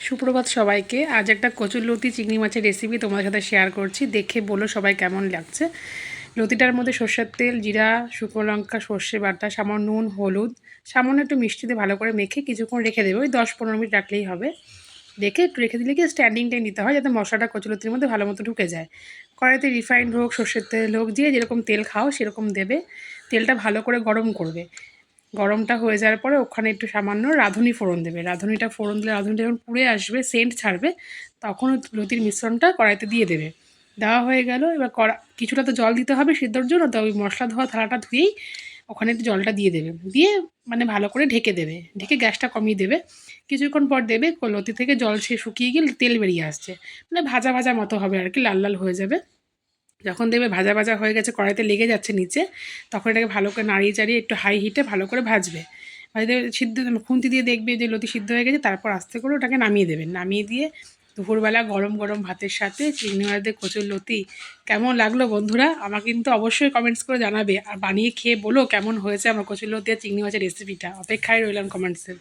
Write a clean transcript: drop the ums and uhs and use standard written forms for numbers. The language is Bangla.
সুপ্রভাত সবাইকে। আজ একটা কচুরলতি চিংড়ি মাছের রেসিপি তোমাদের সাথে শেয়ার করছি। দেখে বলো সবাই কেমন লাগছে। লতিটার মধ্যে সর্ষের তেল, জিরা, শুকনো লঙ্কা, সর্ষে বাটা, সামান্য নুন, হলুদ, সামান্য একটু মিষ্টি দিয়ে ভালো করে মেখে কিছুক্ষণ রেখে দেবে। ওই 10-15 মিনিট রাখলেই হবে। রেখে একটু রেখে দিলে কি স্ট্যান্ডিং টাইম দিতে হয়, যাতে মশলাটা কচুরলতির মধ্যে ভালো মতো ঢুকে যায়। কড়াইতে রিফাইন্ড হোক, সর্ষের তেল হোক, যে যেরকম তেল খাও সেরকম দেবে। তেলটা ভালো করে গরম করবে। গরমটা হয়ে যাওয়ার পরে ওখানে একটু সামান্য রাঁধুনি ফোড়ন দেবে। রাঁধুনিটা ফোড়ন দিলে রাঁধুনিটা যখন পুড়ে আসবে, সেন্ট ছাড়বে, তখন লতির মিশ্রণটা কড়াইতে দিয়ে দেবে। দেওয়া হয়ে গেল। এবার কিছুটা তো জল দিতে হবে সিদ্ধর জন্য, তো ওই মশলা ধোয়া থালাটা ধুয়েই ওখানে একটু জলটা দিয়ে দেবে। দিয়ে মানে ভালো করে ঢেকে দেবে। ঢেকে গ্যাসটা কমিয়ে দেবে। কিছুক্ষণ পর দেবে লতি থেকে জল শুকিয়ে গেলে তেল বেরিয়ে আসছে, মানে ভাজা ভাজা মতো হবে আর কি, লাল লাল হয়ে যাবে। যখন দেখবে ভাজা ভাজা হয়ে গেছে, কড়াইতে লেগে যাচ্ছে নিচে, তখন এটাকে ভালো করে নাড়িয়ে চাড়িয়ে একটু হাই হিটে ভালো করে ভাজবে। ভাজতে সিদ্ধ খুন্তি দিয়ে দেখবে যে লতি সিদ্ধ হয়ে গেছে, তারপর আস্তে করে ওটাকে নামিয়ে দেবেন। নামিয়ে দিয়ে দুপুরবেলা গরম গরম ভাতের সাথে চিংড়ি মাছ দিয়ে কচুরলতি কেমন লাগলো বন্ধুরা, আমাকে কিন্তু অবশ্যই কমেন্টস করে জানাবে। আর বানিয়ে খেয়ে বলো কেমন হয়েছে আমার কচুরলতি আর চিংড়ি মাছের রেসিপিটা। অপেক্ষায় রইলাম কমেন্টসে।